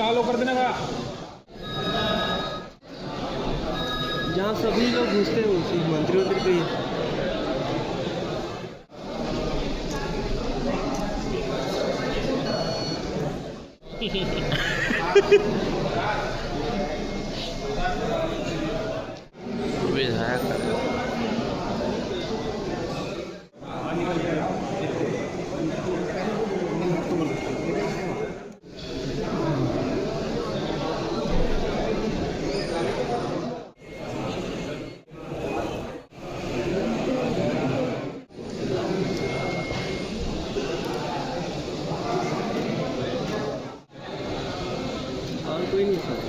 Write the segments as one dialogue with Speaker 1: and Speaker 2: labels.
Speaker 1: चालू कर देने का।
Speaker 2: जहाँ सभी लोग घुसते हैं उसी मंत्री पे विधायक और कोई नहीं सर।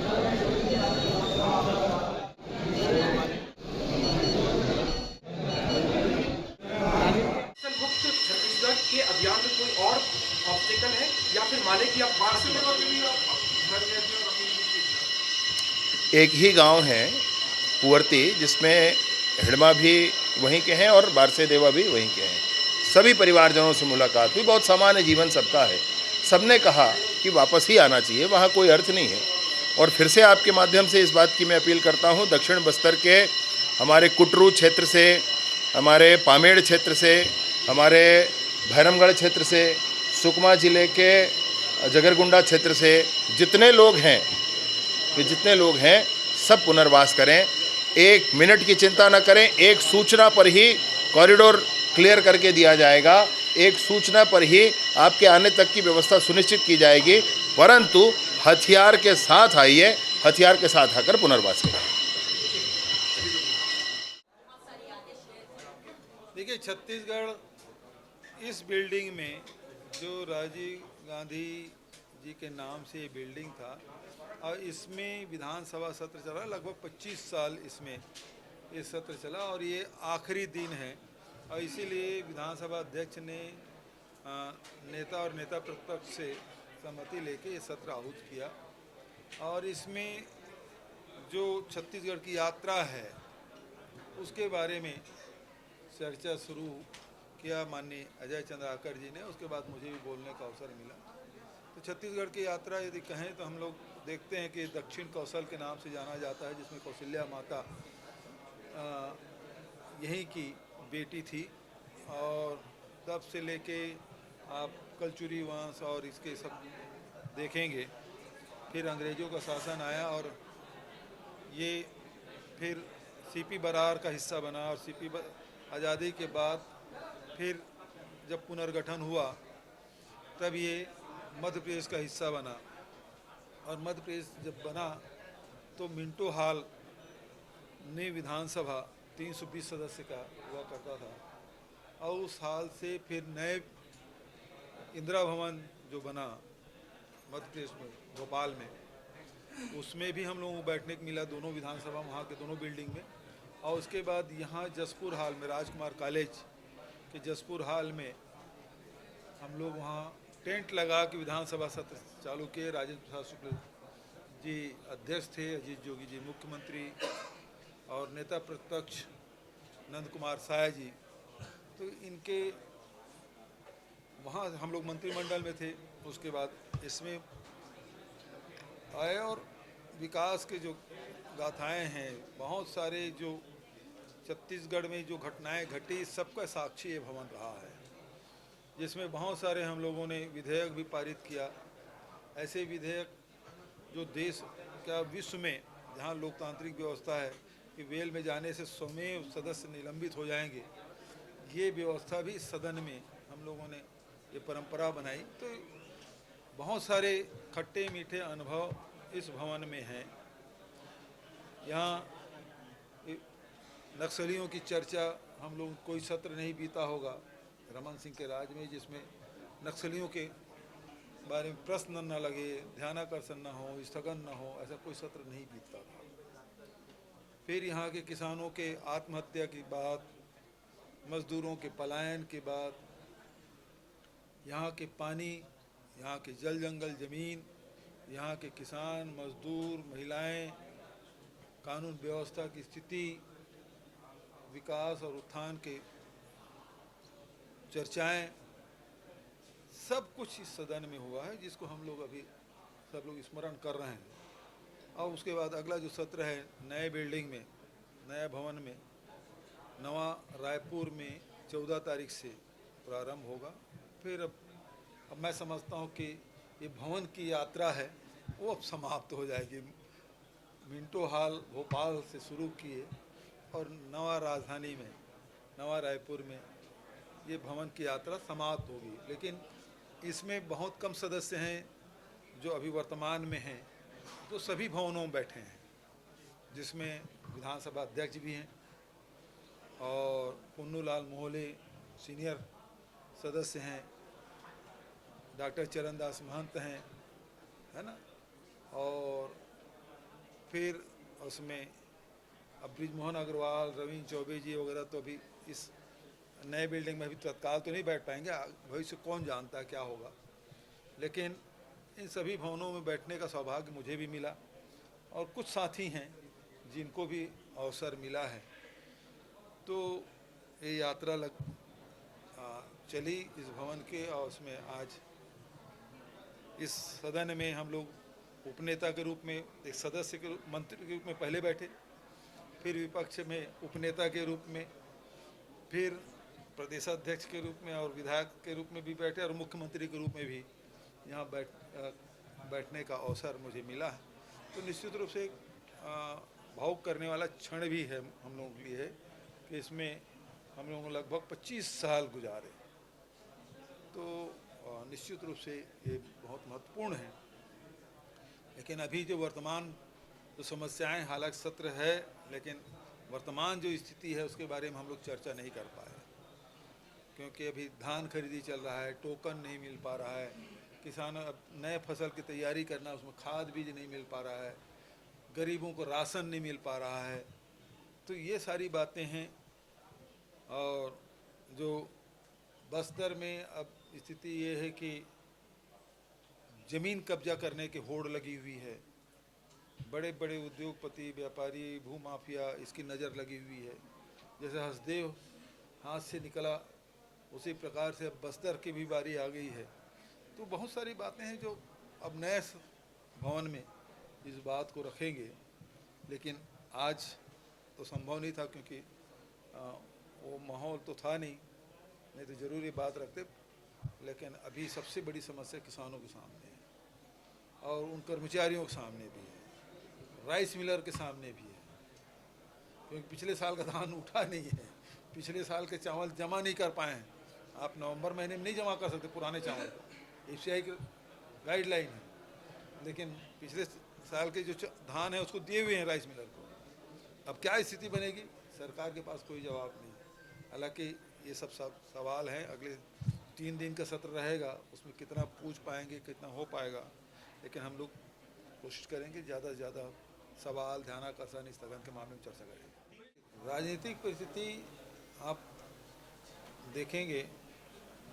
Speaker 3: मुक्त छत्तीसगढ़ के अभियान में कोई और ऑब्स्टेकल है या फिर माने कि आप बाढ़ से
Speaker 4: एक ही गांव है पुअर्ती, जिसमें हिड़मा भी वहीं के हैं और बारसे देवा भी वहीं के हैं। सभी परिवारजनों से मुलाकात हुई, बहुत सामान्य जीवन सबका है। सबने कहा कि वापस ही आना चाहिए, वहाँ कोई अर्थ नहीं है। और फिर से आपके माध्यम से इस बात की मैं अपील करता हूँ, दक्षिण बस्तर के हमारे कुटरू क्षेत्र से, हमारे पामेड़ क्षेत्र से, हमारे भैरमगढ़ क्षेत्र से, सुकमा जिले के जगरगुंडा क्षेत्र से जितने लोग हैं सब पुनर्वास करें। एक मिनट की चिंता न करें, एक सूचना पर ही कॉरिडोर क्लियर करके दिया जाएगा, एक सूचना पर ही आपके आने तक की व्यवस्था सुनिश्चित की जाएगी। परंतु हथियार के साथ आइए, हथियार के साथ आकर पुनर्वास करें।
Speaker 5: देखिए, छत्तीसगढ़ इस बिल्डिंग में जो राजीव गांधी जी के नाम से ये बिल्डिंग था और इसमें विधानसभा सत्र चला, लगभग 25 साल इसमें ये सत्र चला और ये आखिरी दिन है। और इसीलिए विधानसभा अध्यक्ष ने नेता और नेता प्रतिपक्ष से सहमति लेके ये सत्र आहूत किया। और इसमें जो छत्तीसगढ़ की यात्रा है उसके बारे में चर्चा शुरू किया माननीय अजय चंद्राकर जी ने। उसके बाद मुझे भी बोलने का अवसर मिला। तो छत्तीसगढ़ की यात्रा यदि कहें तो हम लोग देखते हैं कि दक्षिण कौशल के नाम से जाना जाता है, जिसमें कौशल्या माता यहीं की बेटी थी। और तब से लेके आप कलचुरी वंश और इसके सब देखेंगे, फिर अंग्रेज़ों का शासन आया और ये फिर सीपी बरार का हिस्सा बना। और सीपी आज़ादी के बाद फिर जब पुनर्गठन हुआ तब ये मध्य प्रदेश का हिस्सा बना। और मध्य प्रदेश जब बना तो मिंटो हॉल ने विधानसभा 320 सदस्य का हुआ करता था। और उस हाल से फिर नए इंदिरा भवन जो बना मध्य प्रदेश में भोपाल में, उसमें भी हम लोगों को बैठने को मिला, दोनों विधानसभा वहाँ के दोनों बिल्डिंग में। और उसके बाद यहाँ जसपुर हॉल में, राजकुमार कॉलेज के जसपुर हॉल में हम लोग वहाँ टेंट लगा के विधानसभा सत्र चालू किए। राजेंद्र प्रसाद शुक्ल जी अध्यक्ष थे, अजीत जोगी जी मुख्यमंत्री और नेता प्रतिपक्ष नंद कुमार साय जी। तो इनके वहाँ हम लोग मंत्रिमंडल में थे। उसके बाद इसमें आए और विकास के जो गाथाएं हैं, बहुत सारे जो छत्तीसगढ़ में जो घटनाएं घटी, सबका साक्षी ये भवन रहा है, जिसमें बहुत सारे हम लोगों ने विधेयक भी पारित किया। ऐसे विधेयक जो देश क्या विश्व में जहाँ लोकतांत्रिक व्यवस्था है कि वेल में जाने से स्वमेव सदस्य निलंबित हो जाएंगे, ये व्यवस्था भी सदन में हम लोगों ने ये परंपरा बनाई। तो बहुत सारे खट्टे मीठे अनुभव इस भवन में हैं। यहाँ नक्सलियों की चर्चा, हम लोग कोई सत्र नहीं बीता होगा रमन सिंह के राज में जिसमें नक्सलियों के बारे में प्रश्न न लगे, ध्यानाकर्षण न हो, स्थगन न हो, ऐसा कोई सत्र नहीं बीतता था। फिर यहाँ के किसानों के आत्महत्या की बात, मजदूरों के पलायन के बाद, यहाँ के पानी, यहाँ के जल जंगल ज़मीन, यहाँ के किसान मजदूर महिलाएं, कानून व्यवस्था की स्थिति, विकास और उत्थान के चर्चाएं, सब कुछ इस सदन में हुआ है, जिसको हम लोग अभी सब लोग स्मरण कर रहे हैं। और उसके बाद अगला जो सत्र है नए बिल्डिंग में, नए भवन में, नवा रायपुर में 14 तारीख से प्रारंभ होगा। फिर अब मैं समझता हूँ कि ये भवन की यात्रा है वो अब समाप्त हो जाएगी। मिंटो हॉल भोपाल से शुरू किए और नवा राजधानी में, नवा रायपुर में ये भवन की यात्रा समाप्त होगी। लेकिन इसमें बहुत कम सदस्य हैं जो अभी वर्तमान में हैं, तो सभी भवनों में बैठे हैं, जिसमें विधानसभा अध्यक्ष भी हैं और पुन्नूलाल मोहले सीनियर सदस्य हैं, डॉक्टर चरणदास महंत हैं, है ना, और फिर उसमें अब ब्रिजमोहन अग्रवाल, रविंद्र चौबे जी वगैरह तो अभी इस नए बिल्डिंग में अभी तत्काल तो नहीं बैठ पाएंगे, भविष्य कौन जानता है क्या होगा। लेकिन इन सभी भवनों में बैठने का सौभाग्य मुझे भी मिला और कुछ साथी हैं जिनको भी अवसर मिला है। तो ये यात्रा चली इस भवन के, और उसमें आज इस सदन में हम लोग उपनेता के रूप में, एक सदस्य के मंत्री के रूप में पहले बैठे, फिर विपक्ष में उपनेता के रूप में, फिर प्रदेशाध्यक्ष के रूप में और विधायक के रूप में भी बैठे, और मुख्यमंत्री के रूप में भी यहाँ बैठने का अवसर मुझे मिला है। तो निश्चित रूप से भावुक करने वाला क्षण भी है हम लोगों के लिए कि इसमें हम लोगों ने लगभग 25 साल गुजारे। तो निश्चित रूप से ये बहुत महत्वपूर्ण है। लेकिन अभी जो वर्तमान जो समस्याएं, हालांकि सत्र है, लेकिन वर्तमान जो स्थिति है उसके बारे में हम लोग चर्चा नहीं कर पाए, क्योंकि अभी धान खरीदी चल रहा है, टोकन नहीं मिल पा रहा है, किसान अब नए फसल की तैयारी करना, उसमें खाद बीज नहीं मिल पा रहा है, गरीबों को राशन नहीं मिल पा रहा है। तो ये सारी बातें हैं। और जो बस्तर में अब स्थिति ये है कि ज़मीन कब्जा करने की होड़ लगी हुई है, बड़े बड़े उद्योगपति, व्यापारी, भूमाफिया, इसकी नज़र लगी हुई है। जैसे हसदेव हाथ से निकला उसी प्रकार से अब बस्तर की भी बारी आ गई है। तो बहुत सारी बातें हैं जो अब नए भवन में इस बात को रखेंगे। लेकिन आज तो संभव नहीं था, क्योंकि वो माहौल तो था नहीं तो ज़रूरी बात रखते। लेकिन अभी सबसे बड़ी समस्या किसानों के सामने है और उन कर्मचारियों के सामने भी है, राइस मिलर के सामने भी है, क्योंकि पिछले साल का धान उठा नहीं है, पिछले साल के चावल जमा नहीं कर पाए हैं। आप नवंबर महीने में नहीं जमा कर सकते पुराने चावल, एफसीआई की गाइडलाइन है। लेकिन पिछले साल के जो धान है उसको दिए हुए हैं राइस मिलर को। अब क्या स्थिति बनेगी, सरकार के पास कोई जवाब नहीं। हालांकि ये सब सवाल हैं, अगले 3 दिन का सत्र रहेगा, उसमें कितना पूछ पाएंगे, कितना हो पाएगा। लेकिन हम लोग कोशिश करेंगे ज़्यादा से ज़्यादा सवाल, ध्यानाकर्षण, स्थगन के मामले में चर्चा करेंगे। राजनीतिक परिस्थिति आप देखेंगे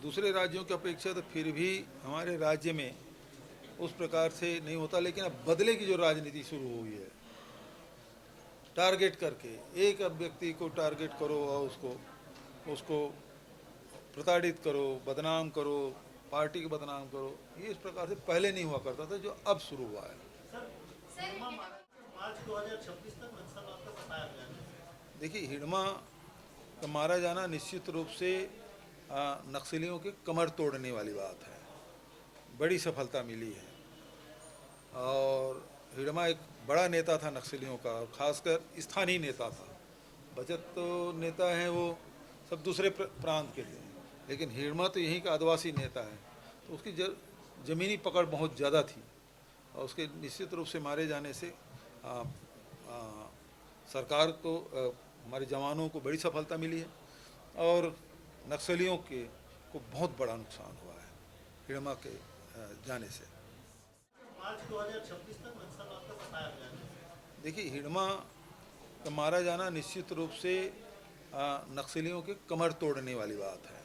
Speaker 5: दूसरे राज्यों की अपेक्षा तो फिर भी हमारे राज्य में उस प्रकार से नहीं होता। लेकिन अब बदले की जो राजनीति शुरू हुई है, टारगेट करके एक व्यक्ति को टारगेट करो और उसको प्रताड़ित करो, बदनाम करो, पार्टी को बदनाम करो, ये इस प्रकार से पहले नहीं हुआ करता था, जो अब शुरू हुआ है।
Speaker 1: मार्च 2026 तक नक्सलवाद का बताया गया है।
Speaker 5: देखिए, हिडमा का मारा जाना निश्चित रूप से नक्सलियों के कमर तोड़ने वाली बात है, बड़ी सफलता मिली है। और हिडमा एक बड़ा नेता था नक्सलियों का, और ख़ासकर स्थानीय नेता था। बचत तो नेता हैं वो सब दूसरे प्रांत के थे, लेकिन हिडमा तो यहीं का आदिवासी नेता है, तो उसकी ज़मीनी पकड़ बहुत ज़्यादा थी। और उसके निश्चित रूप से मारे जाने से सरकार को, हमारे जवानों को बड़ी सफलता मिली है, और नक्सलियों को बहुत बड़ा नुकसान हुआ है हिडमा के जाने से।
Speaker 1: मार्च 2026 तक नक्सलवाद का बताया गया है।
Speaker 5: देखिए, हिडमा का मारा जाना निश्चित रूप से नक्सलियों के कमर तोड़ने वाली बात है,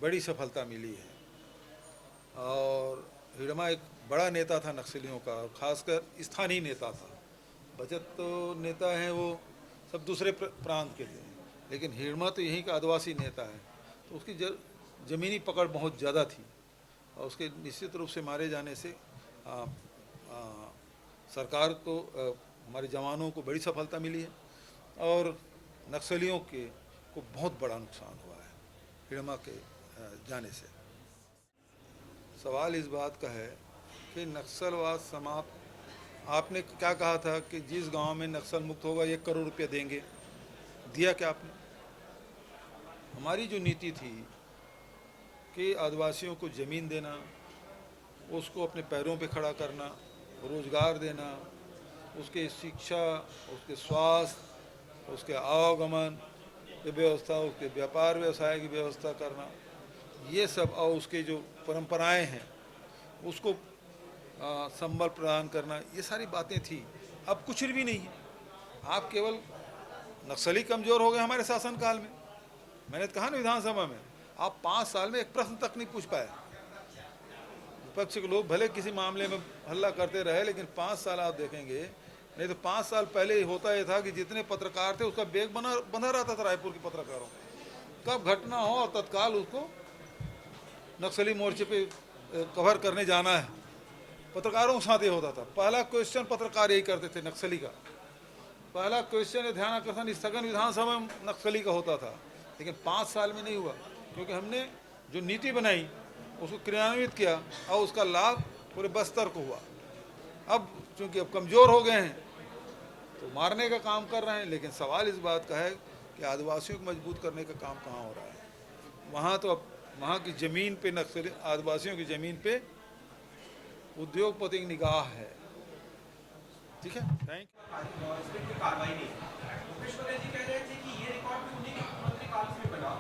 Speaker 5: बड़ी सफलता मिली है। और हिडमा एक बड़ा नेता था नक्सलियों का, और ख़ासकर स्थानीय नेता था। बचत तो नेता हैं वो सब दूसरे प्रांत के थे, लेकिन हिडमा तो यहीं का आदिवासी नेता है, तो उसकी ज़मीनी पकड़ बहुत ज़्यादा थी। और उसके निश्चित रूप से मारे जाने से सरकार को हमारे जवानों को बड़ी सफलता मिली है और नक्सलियों को बहुत बड़ा नुकसान हुआ है हिड़मा के जाने से। सवाल इस बात का है कि नक्सलवाद समाप्त, आपने क्या कहा था कि जिस गांव में नक्सल मुक्त होगा 1 करोड़ रुपया देंगे, दिया क्या आपने? हमारी जो नीति थी कि आदिवासियों को ज़मीन देना, उसको अपने पैरों पे खड़ा करना, रोज़गार देना, उसके शिक्षा, उसके स्वास्थ्य, उसके आवागमन की व्यवस्था, उसके व्यापार व्यवसाय की व्यवस्था करना, ये सब, और उसके जो परंपराएं हैं उसको संबल प्रदान करना, ये सारी बातें थी। अब कुछ भी नहीं है। आप केवल नक्सली कमज़ोर हो गए हमारे शासनकाल में। मैंने तो कहा ना विधानसभा में, आप 5 साल में एक प्रश्न तक नहीं पूछ पाए। विपक्ष के लोग भले किसी मामले में हल्ला करते रहे, लेकिन 5 साल आप देखेंगे, नहीं तो 5 साल पहले होता यह था कि जितने पत्रकार थे उसका बैग बना रहता था रायपुर के पत्रकारों। कब घटना हो और तत्काल उसको नक्सली मोर्चे पे कवर करने जाना है, पत्रकारों के साथ ये होता था। पहला क्वेश्चन पत्रकार यही करते थे नक्सली का, पहला क्वेश्चन ध्यान आकर्षण स्थगन विधानसभा में नक्सली का होता था। लेकिन 5 साल में नहीं हुआ, क्योंकि हमने जो नीति बनाई उसको क्रियान्वित किया और उसका लाभ पूरे बस्तर को हुआ। अब चूँकि अब कमज़ोर हो गए हैं तो मारने का काम कर रहे हैं, लेकिन सवाल इस बात का है कि आदिवासियों को मजबूत करने का काम कहाँ हो रहा है? वहाँ तो अब वहाँ की ज़मीन पे नक्सली, आदिवासियों की ज़मीन पे उद्योगपति की निगाह है। ठीक है, थैंक यू।
Speaker 3: कार्रवाई नहीं। भूपेश बघेल जी कह रहे थे कि ये रिकॉर्ड भी उन्हीं के मुख्यमंत्री काल में बना।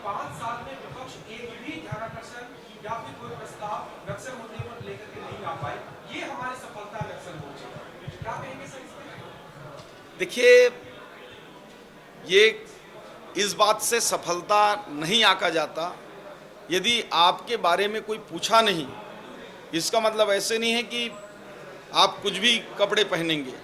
Speaker 3: 5 साल में विपक्ष एक भी ध्यानाकर्षण या फिर कोई प्रस्ताव नक्सल मुद्दे पर लेकर के नहीं आ पाए, ये हमारी सफलता नक्सल मोर्चे की। क्या कहेंगे सर इसमें?
Speaker 6: देखिए, ये इस बात से सफलता नहीं आका जाता यदि आपके बारे में कोई पूछा नहीं। इसका मतलब ऐसे नहीं है कि आप कुछ भी कपड़े पहनेंगे,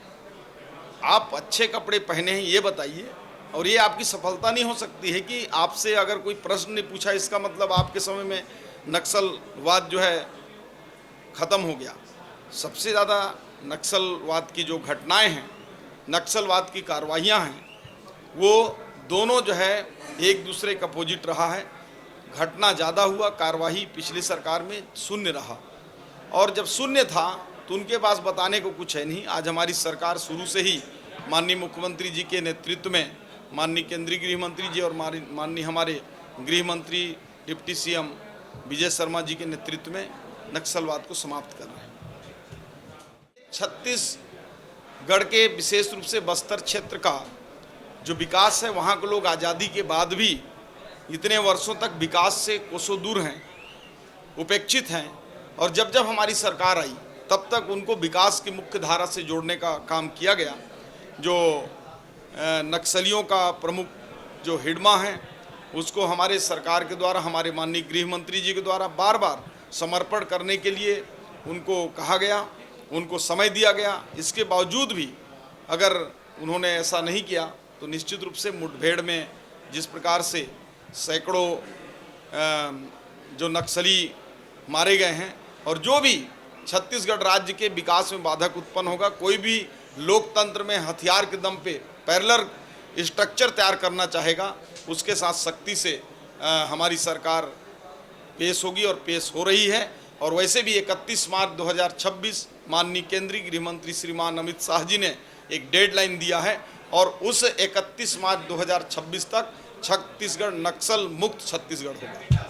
Speaker 6: आप अच्छे कपड़े पहने हैं ये बताइए, और ये आपकी सफलता नहीं हो सकती है कि आपसे अगर कोई प्रश्न नहीं पूछा, इसका मतलब आपके समय में नक्सलवाद जो है ख़त्म हो गया। सबसे ज़्यादा नक्सलवाद की जो घटनाएं हैं, नक्सलवाद की कार्रवाइयाँ हैं, वो दोनों जो है एक दूसरे का अपोजिट रहा है। घटना ज़्यादा हुआ, कार्रवाई पिछली सरकार में शून्य रहा, और जब शून्य था तो उनके पास बताने को कुछ है नहीं। आज हमारी सरकार शुरू से ही माननीय मुख्यमंत्री जी के नेतृत्व में, माननीय केंद्रीय गृह मंत्री जी और माननीय हमारे गृह मंत्री डिप्टी सीएम विजय शर्मा जी के नेतृत्व में नक्सलवाद को समाप्त कर रहे हैं। छत्तीसगढ़ के विशेष रूप से बस्तर क्षेत्र का जो विकास है, वहाँ के लोग आज़ादी के बाद भी इतने वर्षों तक विकास से कोसों दूर हैं, उपेक्षित हैं, और जब जब हमारी सरकार आई तब तक उनको विकास की मुख्य धारा से जोड़ने का काम किया गया। जो नक्सलियों का प्रमुख जो हिडमा है, उसको हमारे सरकार के द्वारा, हमारे माननीय गृह मंत्री जी के द्वारा बार बार समर्पण करने के लिए उनको कहा गया, उनको समय दिया गया। इसके बावजूद भी अगर उन्होंने ऐसा नहीं किया तो निश्चित रूप से मुठभेड़ में जिस प्रकार से सैकड़ों जो नक्सली मारे गए हैं, और जो भी छत्तीसगढ़ राज्य के विकास में बाधक उत्पन्न होगा, कोई भी लोकतंत्र में हथियार के दम पे पैरेलल स्ट्रक्चर तैयार करना चाहेगा, उसके साथ सख्ती से हमारी सरकार पेश होगी और पेश हो रही है। और वैसे भी 31 मार्च 2026 माननीय केंद्रीय गृह मंत्री श्रीमान अमित शाह जी ने एक डेडलाइन दिया है, और उस 31 मार्च 2026 तक छत्तीसगढ़ नक्सल मुक्त छत्तीसगढ़ होगा।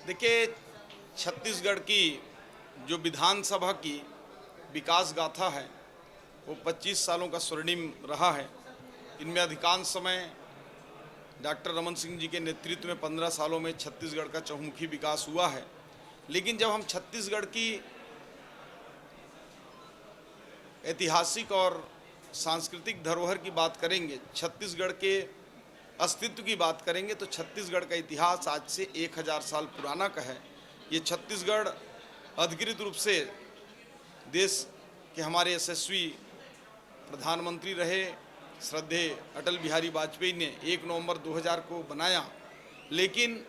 Speaker 6: देखिए, छत्तीसगढ़ की जो विधानसभा की विकास गाथा है वो 25 सालों का स्वर्णिम रहा है। इनमें अधिकांश समय डॉक्टर रमन सिंह जी के नेतृत्व में 15 सालों में छत्तीसगढ़ का चहुमुखी विकास हुआ है। लेकिन जब हम छत्तीसगढ़ की ऐतिहासिक और सांस्कृतिक धरोहर की बात करेंगे, छत्तीसगढ़ के अस्तित्व की बात करेंगे, तो छत्तीसगढ़ का इतिहास आज से 1000 साल पुराना का है। ये छत्तीसगढ़ अधिकृत रूप से देश के हमारे यशस्वी प्रधानमंत्री रहे श्रद्धेय अटल बिहारी वाजपेयी ने 1 नवंबर 2000 को बनाया। लेकिन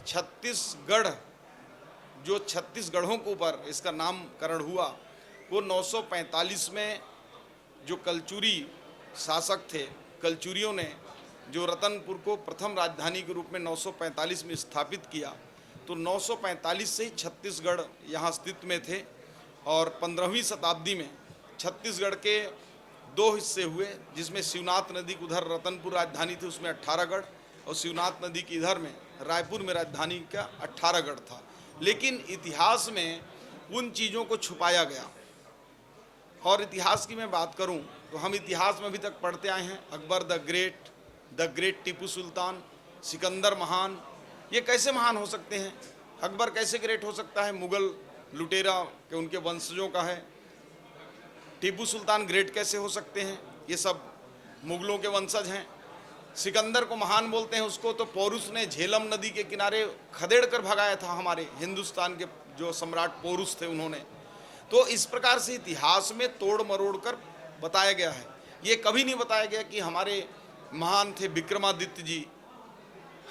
Speaker 6: छत्तीसगढ़ जो 36 गढ़ों के ऊपर इसका नामकरण हुआ, वो 945 में जो कलचुरी शासक थे, कलचुरियों ने जो रतनपुर को प्रथम राजधानी के रूप में 945 में स्थापित किया, तो 945 से ही छत्तीसगढ़ यहाँ अस्तित्व में थे। और 15वीं शताब्दी में छत्तीसगढ़ के 2 हिस्से हुए, जिसमें शिवनाथ नदी की उधर रतनपुर राजधानी थी, उसमें 18 गढ़, और शिवनाथ नदी की इधर में रायपुर में राजधानी का 18 गढ़ था। लेकिन इतिहास में उन चीज़ों को छुपाया गया। और इतिहास की मैं बात करूं तो हम इतिहास में अभी तक पढ़ते आए हैं, अकबर द ग्रेट, टीपू सुल्तान, सिकंदर महान। ये कैसे महान हो सकते हैं? अकबर कैसे ग्रेट हो सकता है? मुगल लुटेरा के उनके वंशजों का है। टीपू सुल्तान ग्रेट कैसे हो सकते हैं? ये सब मुगलों के वंशज हैं। सिकंदर को महान बोलते हैं उसको, तो पोरुस ने झेलम नदी के किनारे खदेड़ कर भगाया था हमारे हिंदुस्तान के जो सम्राट पोरुस थे उन्होंने। तो इस प्रकार से इतिहास में तोड़ मरोड़ कर बताया गया है। ये कभी नहीं बताया गया कि हमारे महान थे विक्रमादित्य जी,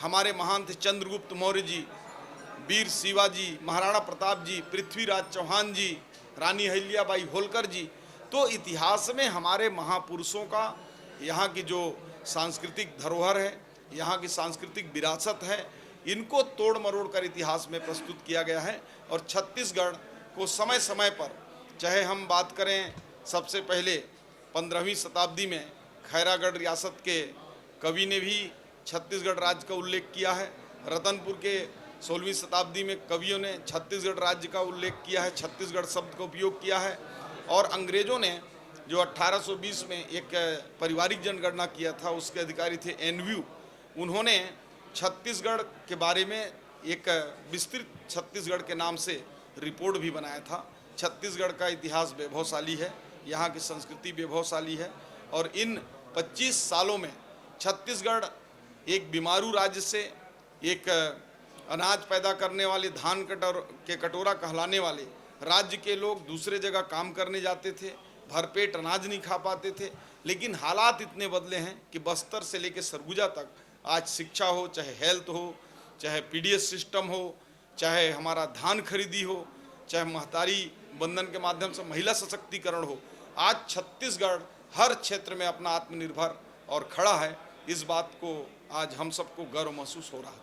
Speaker 6: हमारे महान थे चंद्रगुप्त मौर्य जी, वीर शिवाजी, महाराणा प्रताप जी, पृथ्वीराज चौहान जी, रानी अहिल्याबाई होलकर जी। तो इतिहास में हमारे महापुरुषों का, यहाँ की जो सांस्कृतिक धरोहर है, यहाँ की सांस्कृतिक विरासत है, इनको तोड़ मरोड़ कर इतिहास में प्रस्तुत किया गया है। और छत्तीसगढ़ को समय समय पर, चाहे हम बात करें सबसे पहले 15वीं शताब्दी में खैरागढ़ रियासत के कवि ने भी छत्तीसगढ़ राज्य का उल्लेख किया है। रतनपुर के 16वीं शताब्दी में कवियों ने छत्तीसगढ़ राज्य का उल्लेख किया है, छत्तीसगढ़ शब्द का उपयोग किया है। और अंग्रेज़ों ने जो 1820 में एक पारिवारिक जनगणना किया था, उसके अधिकारी थे एनव्यू, उन्होंने छत्तीसगढ़ के बारे में एक विस्तृत छत्तीसगढ़ के नाम से रिपोर्ट भी बनाया था। छत्तीसगढ़ का इतिहास वैभवशाली है, यहाँ की संस्कृति वैभवशाली है। और इन 25 सालों में छत्तीसगढ़ एक बीमारू राज्य से, एक अनाज पैदा करने वाले, धान के कटोरा कहलाने वाले राज्य के लोग दूसरे जगह काम करने जाते थे, भरपेट अनाज नहीं खा पाते थे। लेकिन हालात इतने बदले हैं कि बस्तर से लेकर सरगुजा तक आज शिक्षा हो, चाहे हेल्थ हो, चाहे पीडीएस सिस्टम हो, चाहे हमारा धान खरीदी हो, चाहे महतारी बंधन के माध्यम से महिला सशक्तिकरण हो, आज छत्तीसगढ़ हर क्षेत्र में अपना आत्मनिर्भर और खड़ा है। इस बात को आज हम सबको गर्व महसूस हो रहा था।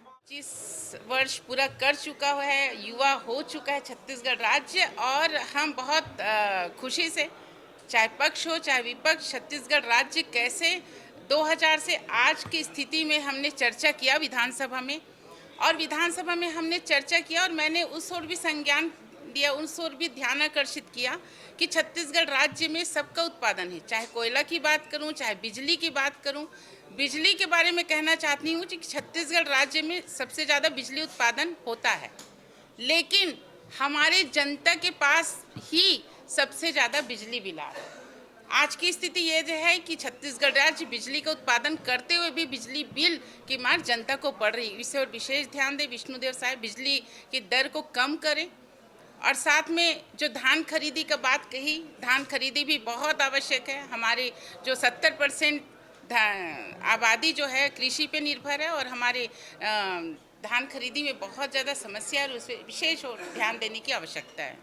Speaker 7: 25 वर्ष पूरा कर चुका है, युवा हो चुका है छत्तीसगढ़ राज्य, और हम बहुत खुशी से, चाहे पक्ष हो चाहे विपक्ष, छत्तीसगढ़ राज्य कैसे 2000 से आज की स्थिति में हमने चर्चा किया विधानसभा में, और विधानसभा में हमने चर्चा किया और मैंने उस ओर भी संज्ञान दिया, उस ओर भी ध्यान आकर्षित किया कि छत्तीसगढ़ राज्य में सबका उत्पादन है। चाहे कोयला की बात करूं, चाहे बिजली की बात करूं। बिजली के बारे में कहना चाहती हूँ कि छत्तीसगढ़ राज्य में सबसे ज़्यादा बिजली उत्पादन होता है, लेकिन हमारे जनता के पास ही सबसे ज़्यादा बिजली बिल आ रहा है। आज की स्थिति ये है कि छत्तीसगढ़ राज्य बिजली का उत्पादन करते हुए भी बिजली बिल की मार जनता को पड़ रही है। इस और विशेष ध्यान दें विष्णुदेव साहब, बिजली की दर को कम करें। और साथ में जो धान खरीदी का बात कही, धान खरीदी भी बहुत आवश्यक है। हमारे जो 70% आबादी जो है कृषि पे निर्भर है, और हमारे धान खरीदी में बहुत ज़्यादा समस्या है और उस पर विशेष ध्यान देने की आवश्यकता है।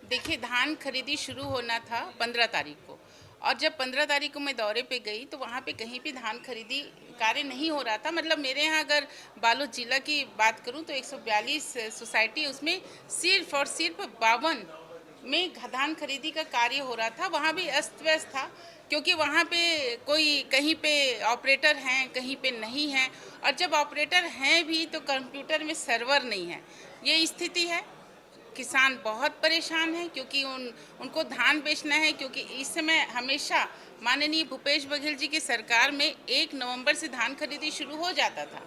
Speaker 7: देखिए, धान खरीदी शुरू होना था 15 तारीख को, और जब 15 तारीख को मैं दौरे पे गई तो वहाँ पे कहीं भी धान खरीदी कार्य नहीं हो रहा था। मतलब मेरे यहाँ अगर बालोद जिला की बात करूँ तो 142 सोसाइटी, उसमें सिर्फ और सिर्फ 52 में धान खरीदी का कार्य हो रहा था। वहाँ भी अस्त व्यस्त था, क्योंकि वहाँ पे कोई कहीं पे ऑपरेटर हैं, कहीं पे नहीं हैं, और जब ऑपरेटर हैं भी तो कंप्यूटर में सर्वर नहीं है। ये स्थिति है। किसान बहुत परेशान हैं, क्योंकि उनको धान बेचना है, क्योंकि इस समय हमेशा माननीय भूपेश बघेल जी की सरकार में 1 नवंबर से धान खरीदी शुरू हो जाता था,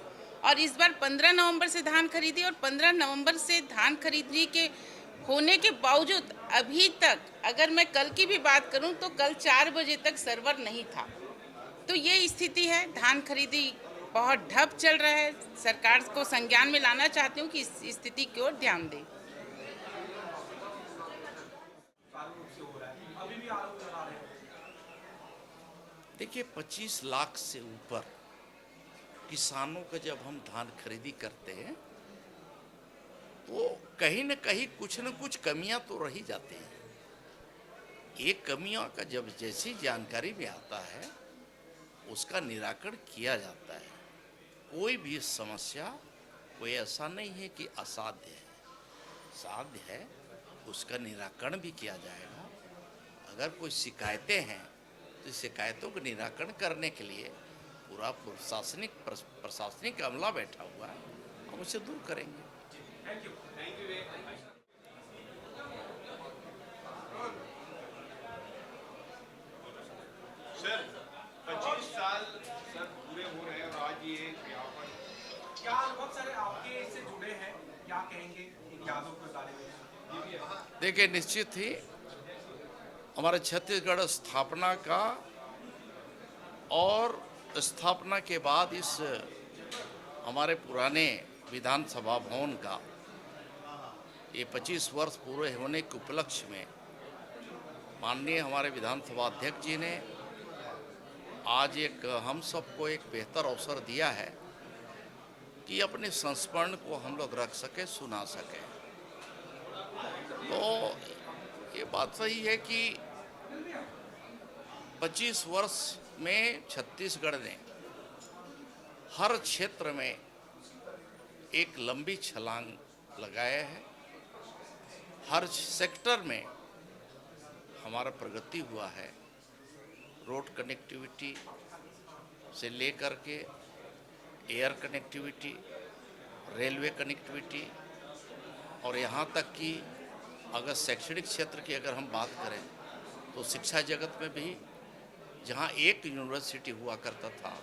Speaker 7: और इस बार 15 नवंबर से धान खरीदी, और 15 नवंबर से धान खरीदी के होने के बावजूद अभी तक, अगर मैं कल की भी बात करूं तो कल 4 बजे तक सर्वर नहीं था। तो ये स्थिति है। धान खरीदी बहुत ठप चल रहा है। सरकार को संज्ञान में लाना चाहती हूँ कि इस स्थिति की ओर ध्यान दें।
Speaker 3: अभी भी
Speaker 8: देखिए 25 लाख से ऊपर किसानों का जब हम धान खरीदी करते हैं तो कहीं न कहीं कुछ न कुछ कमियां तो रह ही जाती हैं। एक कमियों का जब जैसी जानकारी में आता है उसका निराकरण किया जाता है। कोई भी समस्या कोई ऐसा नहीं है कि असाध्य है, साध्य है, उसका निराकरण भी किया जाएगा। अगर कोई शिकायतें हैं तो शिकायतों का निराकरण करने के लिए पूरा प्रशासनिक अमला बैठा हुआ है, हम उसे दूर करेंगे।
Speaker 9: सर 25 साल सर पूरे हो रहे हैं और आज ये यहाँ पर
Speaker 3: क्या अनुभव सर आपके इससे जुड़े हैं, क्या कहेंगे इन यादों के बारे में?
Speaker 8: देखिए निश्चित ही हमारे छत्तीसगढ़ स्थापना का और स्थापना के बाद इस हमारे पुराने विधानसभा भवन का ये 25 वर्ष पूरे होने के उपलक्ष्य में माननीय हमारे विधानसभा अध्यक्ष जी ने आज हम सबको एक बेहतर अवसर दिया है कि अपने संस्मरण को हम लोग रख सके, सुना सके। तो ये बात सही है कि 25 वर्ष में छत्तीसगढ़ ने हर क्षेत्र में एक लंबी छलांग लगाया है। हर सेक्टर में हमारा प्रगति हुआ है। रोड कनेक्टिविटी से लेकर के एयर कनेक्टिविटी, रेलवे कनेक्टिविटी और यहाँ तक कि अगर शैक्षणिक क्षेत्र की अगर हम बात करें तो शिक्षा जगत में भी जहाँ एक यूनिवर्सिटी हुआ करता था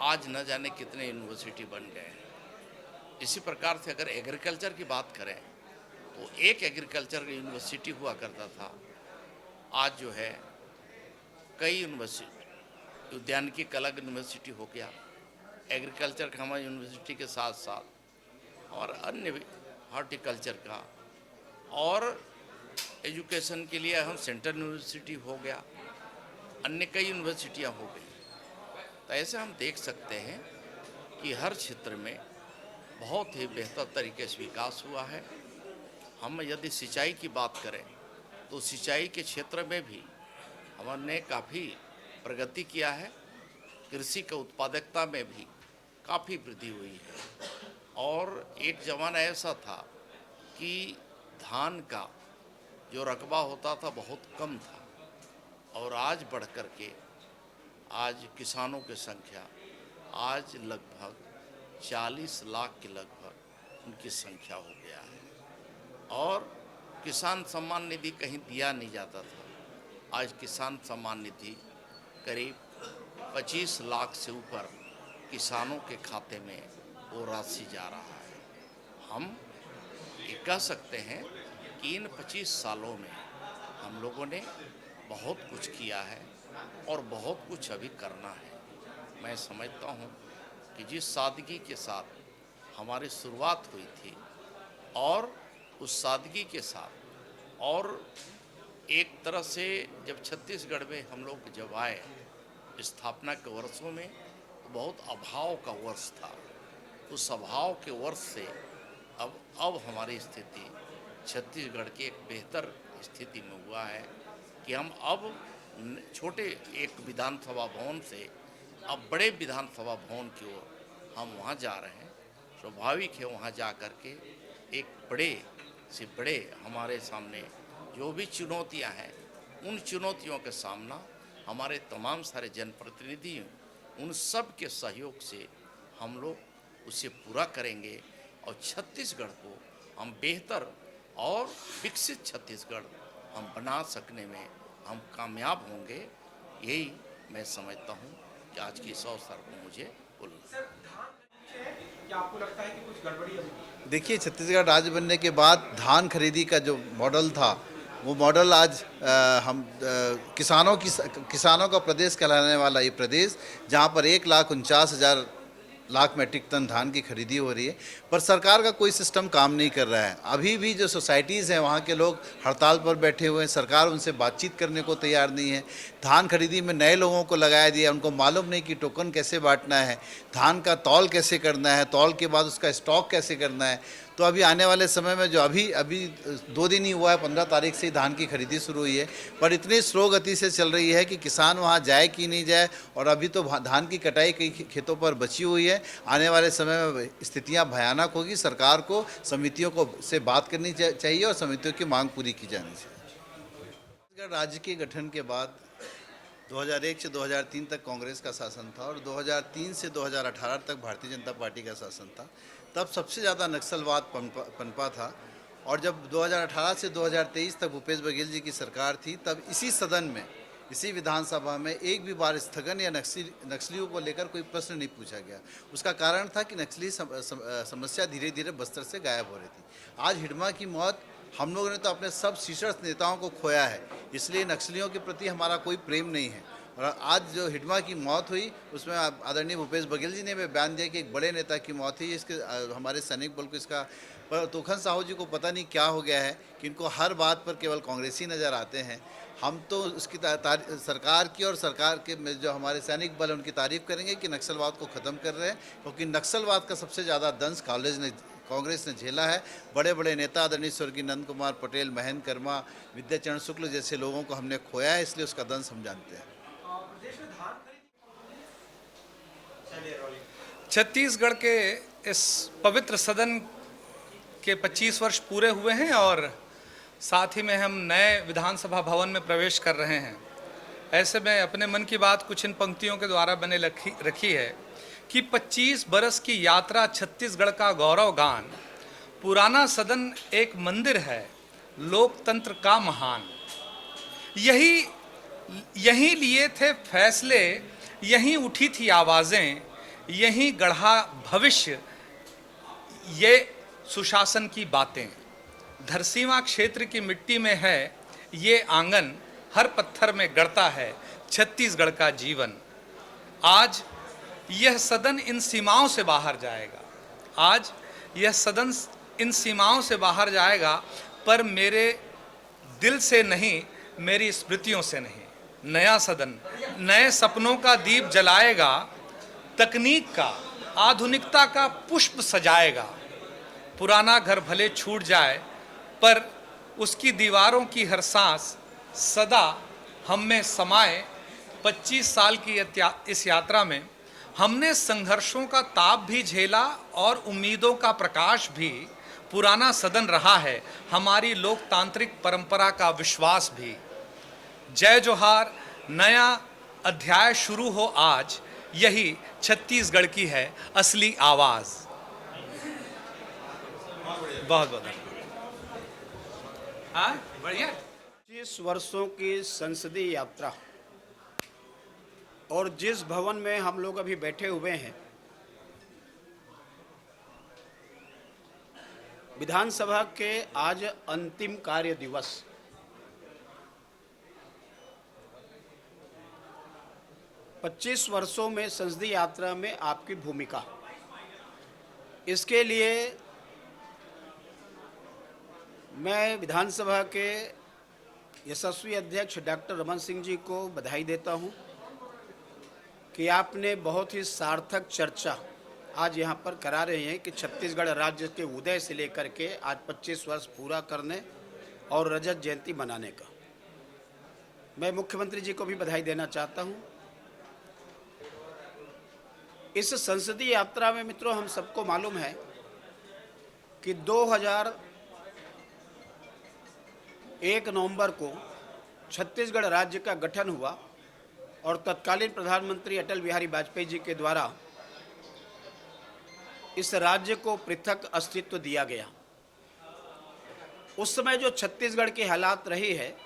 Speaker 8: आज न जाने कितने यूनिवर्सिटी बन गए हैं। इसी प्रकार से अगर एग्रीकल्चर की बात करें तो एक एग्रीकल्चर यूनिवर्सिटी हुआ करता था, आज जो है कई यूनिवर्सिटी, उद्यानिकी कला यूनिवर्सिटी हो गया, एग्रीकल्चर का हमारी यूनिवर्सिटी के साथ साथ और अन्य भी हॉर्टिकल्चर का, और एजुकेशन के लिए हम सेंट्रल यूनिवर्सिटी हो गया, अन्य कई यूनिवर्सिटियां हो गई। तो ऐसे हम देख सकते हैं कि हर क्षेत्र में बहुत ही बेहतर तरीके से विकास हुआ है। हम यदि सिंचाई की बात करें तो सिंचाई के क्षेत्र में भी हमने काफ़ी प्रगति किया है। कृषि का उत्पादकता में भी काफ़ी वृद्धि हुई है। और एक ज़माना ऐसा था कि धान का जो रकबा होता था बहुत कम था और आज बढ़ कर के आज किसानों की संख्या आज लगभग 40 लाख के लगभग उनकी संख्या हो गया है। और किसान सम्मान निधि कहीं दिया नहीं जाता था, आज किसान सम्मान निधि करीब 25 लाख से ऊपर किसानों के खाते में वो राशि जा रहा है। हम ये कह सकते हैं कि इन 25 सालों में हम लोगों ने बहुत कुछ किया है और बहुत कुछ अभी करना है। मैं समझता हूँ कि जिस सादगी के साथ हमारी शुरुआत हुई थी और उस सादगी के साथ और एक तरह से जब छत्तीसगढ़ में हम लोग जब आए स्थापना के वर्षों में तो बहुत अभाव का वर्ष था। उस अभाव के वर्ष से अब हमारी स्थिति छत्तीसगढ़ की एक बेहतर स्थिति में हुआ है कि हम अब छोटे एक विधानसभा भवन से अब बड़े विधानसभा भवन की ओर हम वहाँ जा रहे हैं। स्वाभाविक है वहाँ जा कर के एक बड़े से बड़े हमारे सामने जो भी चुनौतियाँ हैं उन चुनौतियों का सामना हमारे तमाम सारे जनप्रतिनिधि उन सब के सहयोग से हम लोग उसे पूरा करेंगे और छत्तीसगढ़ को हम बेहतर और विकसित छत्तीसगढ़ हम बना सकने में हम कामयाब होंगे। यही मैं समझता हूँ कि आज के इस अवसर पर मुझे बोलना।
Speaker 3: क्या आपको लगता है कि कुछ गड़बड़ी है?
Speaker 10: देखिए, छत्तीसगढ़ राज्य बनने के बाद धान खरीदी का जो मॉडल था वो मॉडल आज किसानों का प्रदेश कहलाने वाला ये प्रदेश, जहाँ पर 1,49,000 लाख मैट्रिक टन धान की खरीदी हो रही है, पर सरकार का कोई सिस्टम काम नहीं कर रहा है। अभी भी जो सोसाइटीज़ हैं वहाँ के लोग हड़ताल पर बैठे हुए हैं, सरकार उनसे बातचीत करने को तैयार नहीं है। धान खरीदी में नए लोगों को लगाया दिया, उनको मालूम नहीं कि टोकन कैसे बांटना है, धान का तौल कैसे करना है, तौल के बाद उसका स्टॉक कैसे करना है। तो अभी आने वाले समय में जो अभी 2 दिन ही हुआ है, 15 तारीख से ही धान की खरीदी शुरू हुई है, पर इतनी स्लो गति से चल रही है कि किसान वहाँ जाए कि नहीं जाए। और अभी तो धान की कटाई कई खेतों पर बची हुई है। आने वाले समय में स्थितियाँ भयानक होगी। सरकार को समितियों से बात करनी चाहिए और समितियों की मांग पूरी की जानी चाहिए। राज्य के गठन के बाद 2001 से 2003 तक कांग्रेस का शासन था और 2003 से 2018 तक भारतीय जनता पार्टी का शासन था। तब सबसे ज़्यादा नक्सलवाद पनपा था। और जब 2018 से 2023 तक भूपेश बघेल जी की सरकार थी, तब इसी सदन में, इसी विधानसभा में एक भी बार स्थगन या नक्सलियों को लेकर कोई प्रश्न नहीं पूछा गया। उसका कारण था कि नक्सली समस्या धीरे धीरे बस्तर से गायब हो रही थी। आज हिडमा की मौत, हम लोगों ने तो अपने सब शीर्ष नेताओं को खोया है, इसलिए नक्सलियों के प्रति हमारा कोई प्रेम नहीं है। और आज जो हिडमा की मौत हुई, उसमें आदरणीय भूपेश बघेल जी ने भी बयान दिया कि एक बड़े नेता की मौत हुई। इसके हमारे सैनिक बल को इसका, पर तोखन साहू जी को पता नहीं क्या हो गया है कि इनको हर बात पर केवल कांग्रेसी नज़र आते हैं। हम तो उसकी सरकार की और सरकार के जो हमारे सैनिक बल है उनकी तारीफ़ करेंगे कि नक्सलवाद को ख़त्म कर रहे हैं, क्योंकि नक्सलवाद का सबसे ज़्यादा दंश कांग्रेस ने झेला है। बड़े बड़े नेता आदरणीय स्वर्गीय नंद कुमार पटेल, महेंद्र कर्मा, विद्याचरण शुक्ल जैसे लोगों को हमने खोया है, इसलिए उसका दंश हम जानते हैं।
Speaker 11: छत्तीसगढ़ के इस पवित्र सदन के 25 वर्ष पूरे हुए हैं और साथ ही में हम नए विधानसभा भवन में प्रवेश कर रहे हैं। ऐसे में अपने मन की बात कुछ इन पंक्तियों के द्वारा मैंने रखी है कि 25 बरस की यात्रा, छत्तीसगढ़ का गौरव गान, पुराना सदन एक मंदिर है, लोकतंत्र का महान। यही लिए थे फैसले, यहीं उठी थी आवाज़ें, यहीं गढ़ा भविष्य, ये सुशासन की बातें। धरसीवां क्षेत्र की मिट्टी में है ये आंगन, हर पत्थर में गढ़ता है छत्तीसगढ़ का जीवन। आज यह सदन इन सीमाओं से बाहर जाएगा, आज यह सदन इन सीमाओं से बाहर जाएगा, पर मेरे दिल से नहीं, मेरी स्मृतियों से नहीं। नया सदन नए सपनों का दीप जलाएगा, तकनीक का, आधुनिकता का पुष्प सजाएगा। पुराना घर भले छूट जाए, पर उसकी दीवारों की हर सांस सदा हम में समाए। 25 साल की इस यात्रा में हमने संघर्षों का ताप भी झेला और उम्मीदों का प्रकाश भी। पुराना सदन रहा है हमारी लोकतांत्रिक परंपरा का विश्वास भी। जय जोहार, नया अध्याय शुरू हो आज, यही छत्तीसगढ़ की है असली आवाज। बहुत बहुत बढ़िया।
Speaker 12: 25 वर्षों की संसदीय यात्रा और जिस भवन में हम लोग अभी बैठे हुए हैं, विधानसभा के आज अंतिम कार्य दिवस। पच्चीस वर्षों में संसदीय यात्रा में आपकी भूमिका, इसके लिए मैं विधानसभा के यशस्वी अध्यक्ष डॉक्टर रमन सिंह जी को बधाई देता हूं कि आपने बहुत ही सार्थक चर्चा आज यहां पर करा रहे हैं कि छत्तीसगढ़ राज्य के उदय से लेकर के आज 25 वर्ष पूरा करने और रजत जयंती मनाने का। मैं मुख्यमंत्री जी को भी बधाई देना चाहता हूं। इस संसदीय यात्रा में मित्रों, हम सबको मालूम है कि 2001 नवंबर को छत्तीसगढ़ राज्य का गठन हुआ और तत्कालीन प्रधानमंत्री अटल बिहारी वाजपेयी जी के द्वारा इस राज्य को पृथक अस्तित्व दिया गया। उस समय जो छत्तीसगढ़ की हालात रही है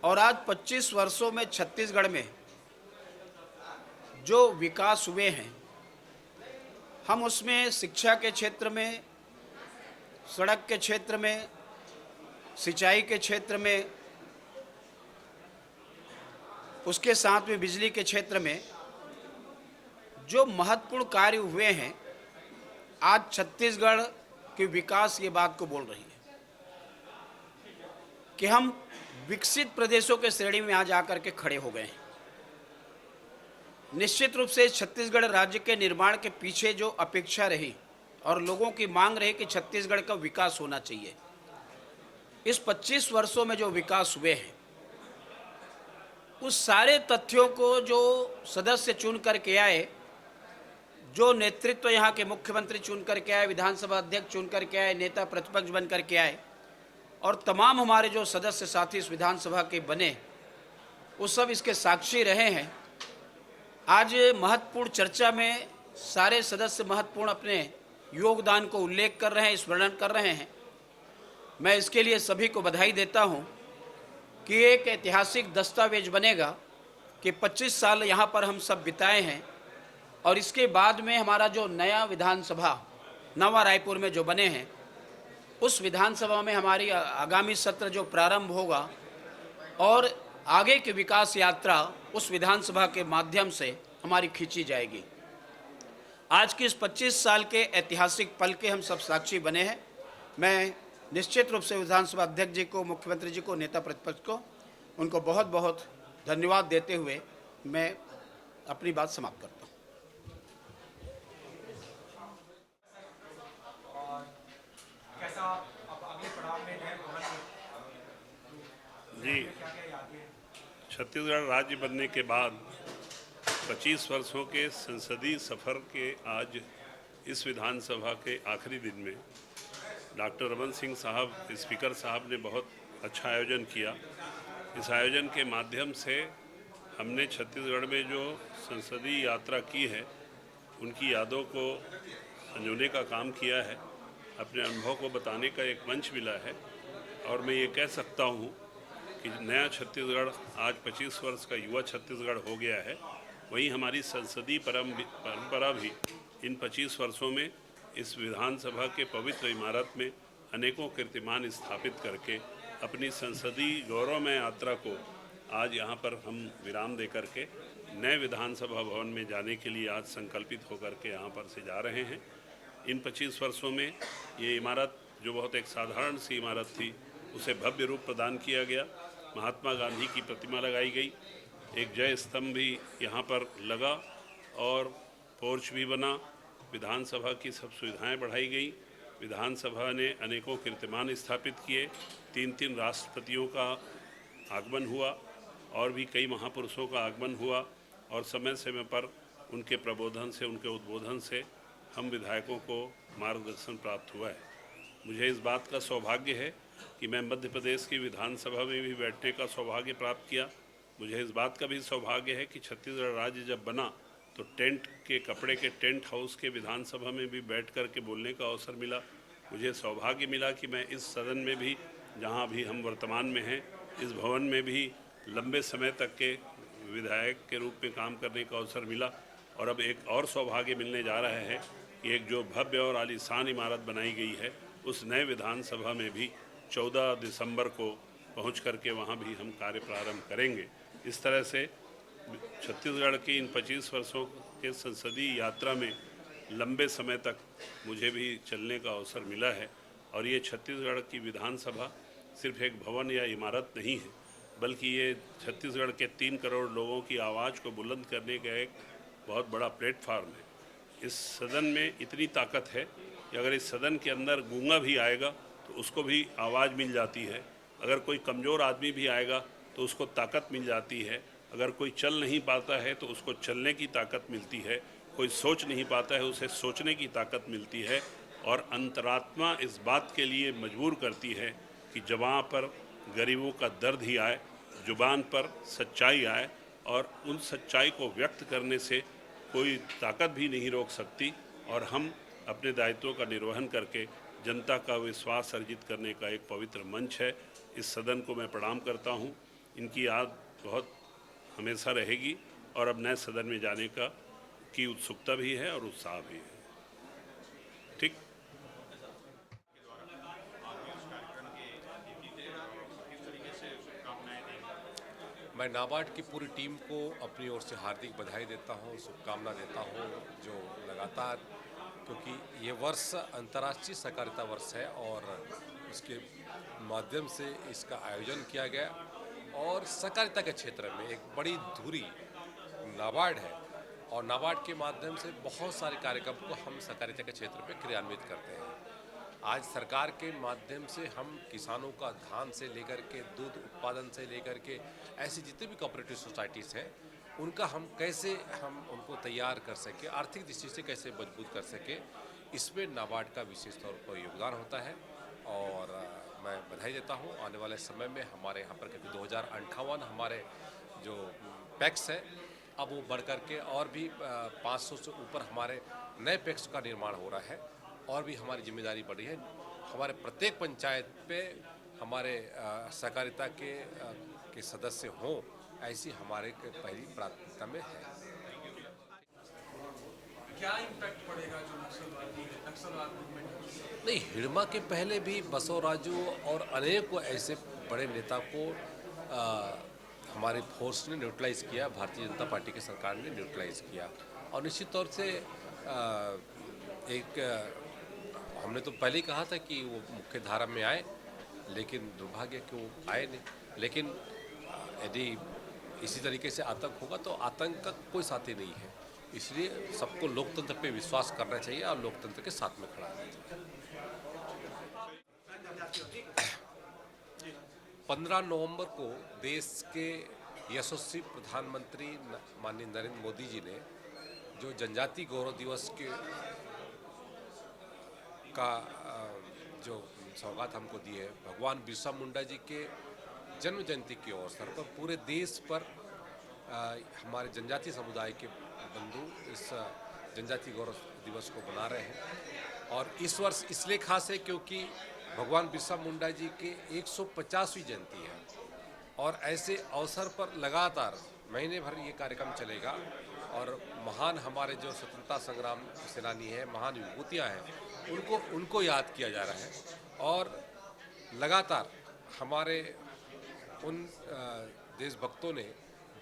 Speaker 12: और आज 25 वर्षों में छत्तीसगढ़ में जो विकास हुए हैं, हम उसमें शिक्षा के क्षेत्र में, सड़क के क्षेत्र में, सिंचाई के क्षेत्र में, उसके साथ में बिजली के क्षेत्र में जो महत्वपूर्ण कार्य हुए हैं, आज छत्तीसगढ़ के विकास ये बात को बोल रही है कि हम विकसित प्रदेशों के श्रेणी में आज आकर के खड़े हो गए हैं। निश्चित रूप से छत्तीसगढ़ राज्य के निर्माण के पीछे जो अपेक्षा रही और लोगों की मांग रही कि छत्तीसगढ़ का विकास होना चाहिए, इस 25 वर्षों में जो विकास हुए हैं उस सारे तथ्यों को जो सदस्य चुन करके आए, जो नेतृत्व यहाँ के मुख्यमंत्री चुन करके आए, विधानसभा अध्यक्ष चुन करके आए, नेता प्रतिपक्ष बन करके आए और तमाम हमारे जो सदस्य साथी इस विधानसभा के बने, वो सब इसके साक्षी रहे हैं। आज महत्वपूर्ण चर्चा में सारे सदस्य महत्वपूर्ण अपने योगदान को उल्लेख कर रहे हैं, स्मरण कर रहे हैं। मैं इसके लिए सभी को बधाई देता हूं कि एक ऐतिहासिक दस्तावेज बनेगा कि 25 साल यहाँ पर हम सब बिताए हैं और इसके बाद में हमारा जो नया विधानसभा नवा रायपुर में जो बने हैं, उस विधानसभा में हमारी आगामी सत्र जो प्रारंभ होगा और आगे की विकास यात्रा उस विधानसभा के माध्यम से हमारी खींची जाएगी। आज की इस 25 साल के ऐतिहासिक पल के हम सब साक्षी बने हैं। मैं निश्चित रूप से विधानसभा अध्यक्ष जी को, मुख्यमंत्री जी को, नेता प्रतिपक्ष को, उनको बहुत बहुत धन्यवाद देते हुए मैं अपनी बात समाप्त करता हूँ।
Speaker 13: जी, छत्तीसगढ़ राज्य बनने के बाद 25 वर्षों के संसदीय सफ़र के आज इस विधानसभा के आखिरी दिन में डॉक्टर रमन सिंह साहब, स्पीकर साहब ने बहुत अच्छा आयोजन किया। इस आयोजन के माध्यम से हमने छत्तीसगढ़ में जो संसदीय यात्रा की है उनकी यादों को संजोने का काम किया है, अपने अनुभव को बताने का एक मंच मिला है। और मैं ये कह सकता हूँ कि नया छत्तीसगढ़ आज 25 वर्ष का युवा छत्तीसगढ़ हो गया है। वहीं हमारी संसदीय परंपरा भी इन 25 वर्षों में इस विधानसभा के पवित्र इमारत में अनेकों कीर्तिमान स्थापित करके अपनी संसदीय गौरवमय यात्रा को आज यहाँ पर हम विराम दे करके नए विधानसभा भवन में जाने के लिए आज संकल्पित होकर के यहाँ पर से जा रहे हैं। इन 25 वर्षों में ये इमारत जो बहुत एक साधारण सी इमारत थी उसे भव्य रूप प्रदान किया गया। महात्मा गांधी की प्रतिमा लगाई गई, एक जय स्तंभ भी यहाँ पर लगा और पोर्च भी बना। विधानसभा की सब सुविधाएं बढ़ाई गई। विधानसभा ने अनेकों कीर्तिमान स्थापित किए। 3 राष्ट्रपतियों का आगमन हुआ और भी कई महापुरुषों का आगमन हुआ और समय समय पर उनके प्रबोधन से, उनके उद्बोधन से हम विधायकों को मार्गदर्शन प्राप्त हुआ है। मुझे इस बात का सौभाग्य है कि मैं मध्य प्रदेश की विधानसभा में भी बैठने का सौभाग्य प्राप्त किया। मुझे इस बात का भी सौभाग्य है कि छत्तीसगढ़ राज्य जब बना तो टेंट के कपड़े के टेंट हाउस के विधानसभा में भी बैठ कर के बोलने का अवसर मिला। मुझे सौभाग्य मिला कि मैं इस सदन में भी, जहां भी हम वर्तमान में हैं, इस भवन में भी लंबे समय तक के विधायक के रूप में काम करने का अवसर मिला। और अब एक और सौभाग्य मिलने जा रहा है कि एक जो भव्य और आलीशान इमारत बनाई गई है उस नए विधानसभा में भी 14 दिसंबर को पहुंच करके वहां भी हम कार्य प्रारंभ करेंगे। इस तरह से छत्तीसगढ़ की इन 25 वर्षों के संसदीय यात्रा में लंबे समय तक मुझे भी चलने का अवसर मिला है। और ये छत्तीसगढ़ की विधानसभा सिर्फ एक भवन या इमारत नहीं है, बल्कि ये छत्तीसगढ़ के 3 करोड़ लोगों की आवाज़ को बुलंद करने का एक बहुत बड़ा प्लेटफार्म है। इस सदन में इतनी ताकत है कि अगर इस सदन के अंदर गूंगा भी आएगा तो उसको भी आवाज़ मिल जाती है। अगर कोई कमज़ोर आदमी भी आएगा तो उसको ताकत मिल जाती है। अगर कोई चल नहीं पाता है तो उसको चलने की ताकत मिलती है। कोई सोच नहीं पाता है उसे सोचने की ताकत मिलती है। और अंतरात्मा इस बात के लिए मजबूर करती है कि जवां पर गरीबों का दर्द ही आए, जुबान पर सच्चाई आए और उन सच्चाई को व्यक्त करने से कोई ताकत भी नहीं रोक सकती। और हम अपने दायित्वों का निर्वहन करके जनता का विश्वास अर्जित करने का एक पवित्र मंच है। इस सदन को मैं प्रणाम करता हूं। इनकी याद बहुत हमेशा रहेगी और अब नए सदन में जाने की उत्सुकता भी है और उत्साह भी है। ठीक।
Speaker 14: मैं नाबार्ड की पूरी टीम को अपनी ओर से हार्दिक बधाई देता हूं, शुभकामना देता हूं, जो लगातार, क्योंकि ये वर्ष अंतर्राष्ट्रीय सहकारिता वर्ष है और उसके माध्यम से इसका आयोजन किया गया और सहकारिता के क्षेत्र में एक बड़ी धुरी नाबार्ड है और नाबार्ड के माध्यम से बहुत सारे कार्यक्रम को हम सहकारिता के क्षेत्र में क्रियान्वित करते हैं। आज सरकार के माध्यम से हम किसानों का धान से लेकर के दूध उत्पादन से लेकर के ऐसी जितनी भी कोऑपरेटिव सोसाइटीज़ हैं उनका हम कैसे उनको तैयार कर सके, आर्थिक दृष्टि से कैसे मजबूत कर सके, इसमें नाबार्ड का विशेष तौर पर योगदान होता है। और मैं बधाई देता हूँ। आने वाले समय में हमारे यहाँ पर कभी 2058 हमारे जो पैक्स है अब वो बढ़ कर के और भी 500 से ऊपर हमारे नए पैक्स का निर्माण हो रहा है और भी हमारी जिम्मेदारी बढ़ी है। हमारे प्रत्येक पंचायत पे हमारे सहकारिता के सदस्य हों, ऐसी हमारे पहली प्राथमिकता में है।
Speaker 3: क्या इम्पैक्ट पड़ेगा जो नक्सलवाद मूवमेंट?
Speaker 14: नहीं, हिड़मा के पहले भी बसवराजू और अनेकों ऐसे बड़े नेता को हमारी फोर्स ने न्यूट्रलाइज किया, भारतीय जनता पार्टी की सरकार ने न्यूट्रलाइज किया। और निश्चित तौर से हमने तो पहले ही कहा था कि वो मुख्य धारा में आए, लेकिन दुर्भाग्य कि वो आए नहीं। लेकिन यदि इसी तरीके से आतंक होगा तो आतंक का कोई साथी नहीं है, इसलिए सबको लोकतंत्र पे विश्वास करना चाहिए और लोकतंत्र के साथ में खड़ा रहना चाहिए। 15 नवंबर को देश के यशस्वी प्रधानमंत्री माननीय नरेंद्र मोदी जी ने जो जनजाति गौरव दिवस का जो सौगात हमको दी है, भगवान बिरसा मुंडा जी के जन्म जयंती के अवसर पर पूरे देश पर हमारे जनजातीय समुदाय के बंधु इस जनजाति गौरव दिवस को मना रहे हैं। और इस वर्ष इसलिए खास है क्योंकि भगवान बिरसा मुंडा जी के 150वीं जयंती है और ऐसे अवसर पर लगातार महीने भर ये कार्यक्रम चलेगा और महान हमारे जो स्वतंत्रता संग्राम सेनानी हैं, महान विभूतियाँ हैं, उनको याद किया जा रहा है। और लगातार हमारे उन देशभक्तों ने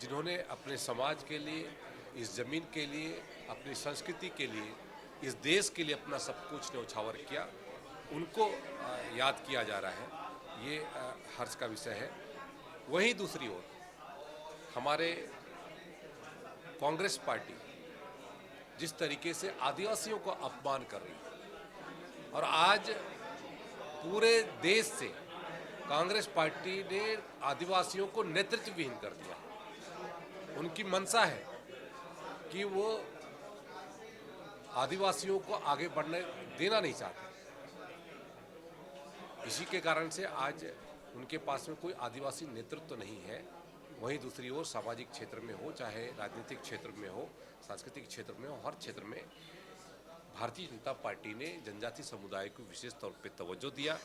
Speaker 14: जिन्होंने अपने समाज के लिए, इस ज़मीन के लिए, अपनी संस्कृति के लिए, इस देश के लिए अपना सब कुछ न्यौछावर किया, उनको याद किया जा रहा है। ये हर्ष का विषय है। वहीं दूसरी ओर हमारे कांग्रेस पार्टी जिस तरीके से आदिवासियों को अपमान कर रही है और आज पूरे देश से कांग्रेस पार्टी ने आदिवासियों को नेतृत्वहीन कर दिया। उनकी मंशा है कि वो आदिवासियों को आगे बढ़ने देना नहीं चाहते। इसी के कारण से आज उनके पास में कोई आदिवासी नेतृत्व नहीं है। वहीं दूसरी ओर सामाजिक क्षेत्र में हो, चाहे राजनीतिक क्षेत्र में हो, सांस्कृतिक क्षेत्र में हो, हर क्षेत्र में भारतीय जनता पार्टी ने जनजाति समुदाय को विशेष तौर पे तवज्जो दिया।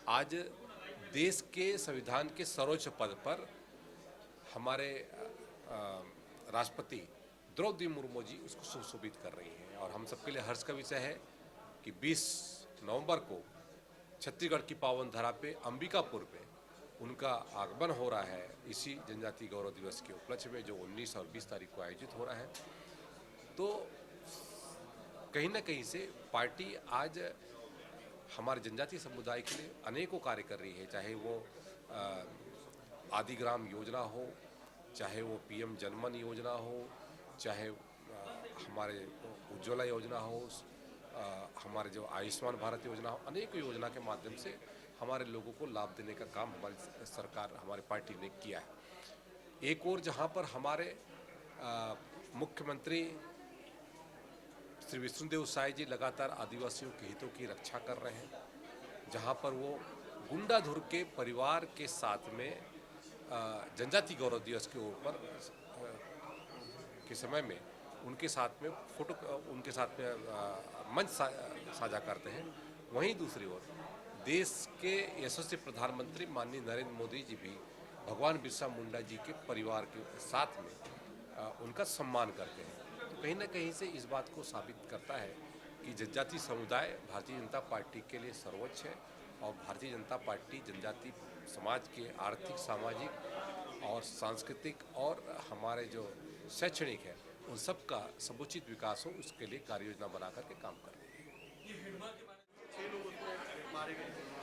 Speaker 14: आज देश के संविधान के सर्वोच्च पद पर हमारे राष्ट्रपति द्रौपदी मुर्मू जी उसको सुशोभित कर रही हैं और हम सबके लिए हर्ष का विषय है कि 20 नवंबर को छत्तीसगढ़ की पावन धरा पे अंबिकापुर पे उनका आगमन हो रहा है इसी जनजाति गौरव दिवस के उपलक्ष्य में, जो 19 और 20 तारीख को आयोजित हो रहा है। तो कहीं ना कहीं से पार्टी आज हमारे जनजातीय समुदाय के लिए अनेकों कार्य कर रही है, चाहे वो आदिग्राम योजना हो, चाहे वो PM जनमन योजना हो, चाहे हमारे उज्ज्वला योजना हो, हमारे जो आयुष्मान भारत योजना हो, अनेक योजना के माध्यम से हमारे लोगों को लाभ देने का काम हमारी सरकार, हमारी पार्टी ने किया है। एक और जहां पर हमारे मुख्यमंत्री श्री विष्णुदेव साय जी लगातार आदिवासियों के हितों की रक्षा कर रहे हैं, जहां पर वो गुंडाधुर के परिवार के साथ में जनजाति गौरव दिवस के ऊपर के समय में उनके साथ में उनके साथ में मंच साझा करते हैं। वहीं दूसरी ओर देश के यशस्वी प्रधानमंत्री माननीय नरेंद्र मोदी जी भी भगवान बिरसा मुंडा जी के परिवार के साथ में उनका सम्मान करते हैं। तो कहीं ना कहीं से इस बात को साबित करता है कि जनजाति समुदाय भारतीय जनता पार्टी के लिए सर्वोच्च है और भारतीय जनता पार्टी जनजाति समाज के आर्थिक, सामाजिक और सांस्कृतिक और हमारे जो शैक्षणिक है उन सब का समुचित विकास हो, उसके लिए कार्य योजना बना करके काम कर रही है।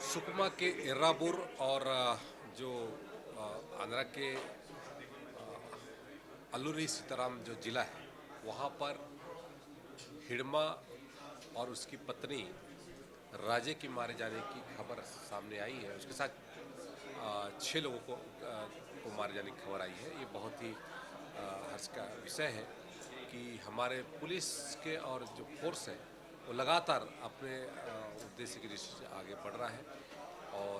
Speaker 14: सुकमा के इर्रापुर और जो आंध्रा के अल्लूरी सीताराम जो जिला है वहाँ पर हिडमा और उसकी पत्नी राजे की मारे जाने की खबर सामने आई है। उसके साथ 6 लोगों को मारे जाने की खबर आई है। ये बहुत ही हर्ष का विषय है कि हमारे पुलिस के और जो फोर्स है वो लगातार अपने उद्देश्य की दिशा से आगे बढ़ रहा है और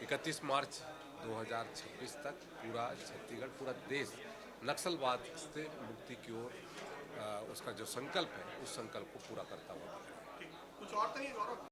Speaker 14: 31 मार्च 2026 तक पूरा छत्तीसगढ़, पूरा देश नक्सलवाद से मुक्ति की ओर उसका जो संकल्प है उस संकल्प को पूरा करता हुआ।
Speaker 9: कुछ और तो नहीं गौरव।